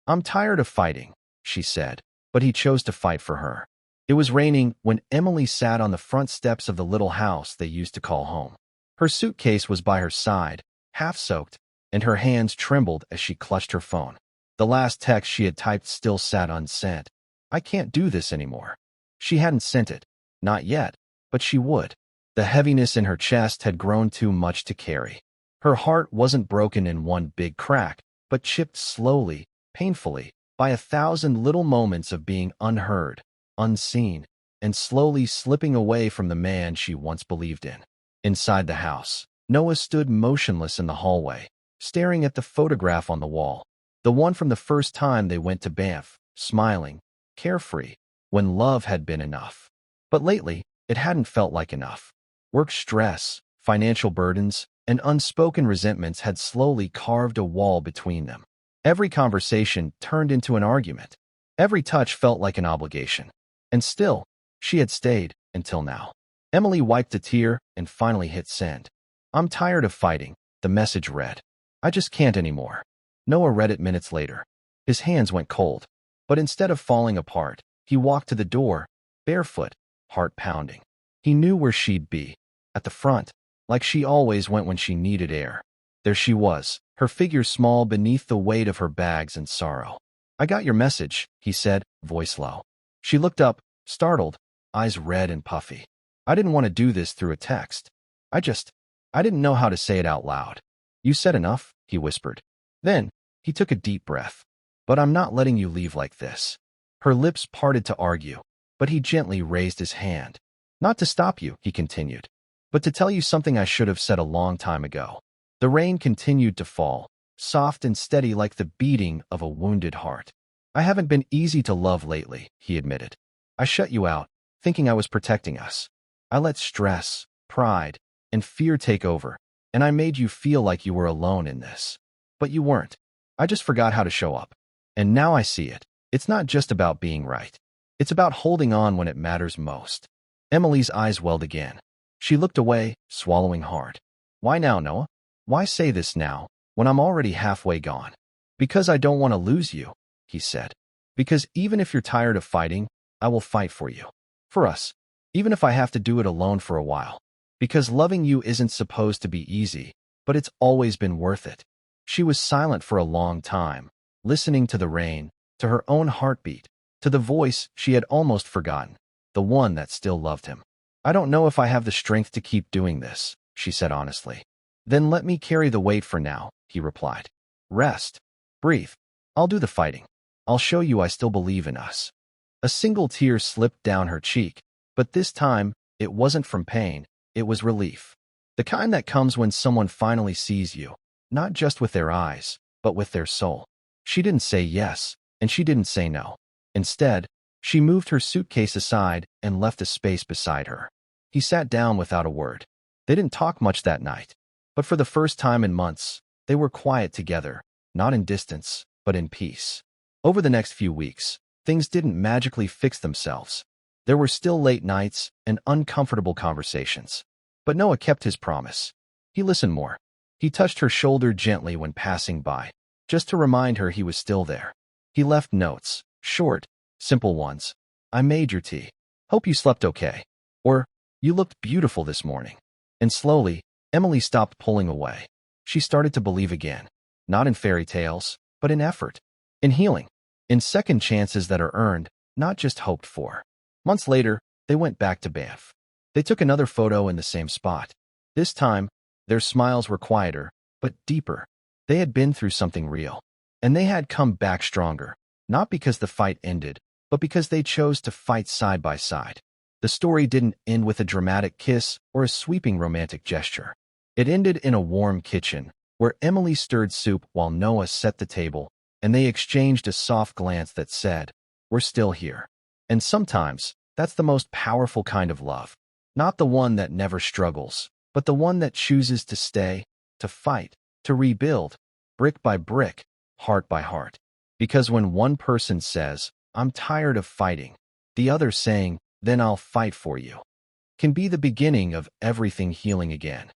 "I'm tired of fighting," she said, but he chose to fight for her. It was raining when Emily sat on the front steps of the little house they used to call home. Her suitcase was by her side, half soaked, and her hands trembled as she clutched her phone. The last text she had typed still sat unsent. "I can't do this anymore." She hadn't sent it. Not yet, but she would. The heaviness in her chest had grown too much to carry. Her heart wasn't broken in one big crack, but chipped slowly, painfully, by 1,000 little moments of being unheard, unseen, and slowly slipping away from the man she once believed in. Inside the house, Noah stood motionless in the hallway, staring at the photograph on the wall, the one from the first time they went to Banff, smiling, carefree, when love had been enough. But lately, it hadn't felt like enough. Work stress, financial burdens, and unspoken resentments had slowly carved a wall between them. Every conversation turned into an argument. Every touch felt like an obligation. And still, she had stayed until now. Emily wiped a tear and finally hit send. "I'm tired of fighting," the message read. "I just can't anymore." Noah read it minutes later. His hands went cold. But instead of falling apart, he walked to the door, barefoot, heart pounding. He knew where she'd be, at the front, like she always went when she needed air. There she was, her figure small beneath the weight of her bags and sorrow. "I got your message," he said, voice low. She looked up, startled, eyes red and puffy. "I didn't want to do this through a text. I didn't know how to say it out loud." "You said enough," he whispered. Then, he took a deep breath. "But I'm not letting you leave like this." Her lips parted to argue, but he gently raised his hand. "Not to stop you," he continued, "but to tell you something I should have said a long time ago." The rain continued to fall, soft and steady like the beating of a wounded heart. "I haven't been easy to love lately," he admitted. "I shut you out, thinking I was protecting us. I let stress, pride, and fear take over, and I made you feel like you were alone in this. But you weren't. I just forgot how to show up. And now I see it. It's not just about being right. It's about holding on when it matters most." Emily's eyes welled again. She looked away, swallowing hard. "Why now, Noah? Why say this now, when I'm already halfway gone?" "Because I don't want to lose you," he said. "Because even if you're tired of fighting, I will fight for you. For us. Even if I have to do it alone for a while. Because loving you isn't supposed to be easy, but it's always been worth it." She was silent for a long time, listening to the rain, to her own heartbeat, to the voice she had almost forgotten, the one that still loved him. "I don't know if I have the strength to keep doing this," she said honestly. "Then let me carry the weight for now," he replied. "Rest. Breathe. I'll do the fighting. I'll show you I still believe in us." A single tear slipped down her cheek, but this time, it wasn't from pain, it was relief. The kind that comes when someone finally sees you, not just with their eyes, but with their soul. She didn't say yes, and she didn't say no. Instead, she moved her suitcase aside and left a space beside her. He sat down without a word. They didn't talk much that night, but for the first time in months, they were quiet together, not in distance, but in peace. Over the next few weeks, things didn't magically fix themselves. There were still late nights and uncomfortable conversations. But Noah kept his promise. He listened more. He touched her shoulder gently when passing by, just to remind her he was still there. He left notes, short, simple ones. "I made your tea. Hope you slept okay." Or, "You looked beautiful this morning." And slowly, Emily stopped pulling away. She started to believe again, not in fairy tales, but in effort, in healing, in second chances that are earned, not just hoped for. Months later, they went back to Banff. They took another photo in the same spot. This time, their smiles were quieter, but deeper. They had been through something real, and they had come back stronger, not because the fight ended, but because they chose to fight side by side. The story didn't end with a dramatic kiss or a sweeping romantic gesture. It ended in a warm kitchen, where Emily stirred soup while Noah set the table, and they exchanged a soft glance that said, "We're still here." And sometimes, that's the most powerful kind of love. Not the one that never struggles, but the one that chooses to stay, to fight, to rebuild, brick by brick, heart by heart. Because when one person says, "I'm tired of fighting," the other saying, "Then I'll fight for you," can be the beginning of everything healing again.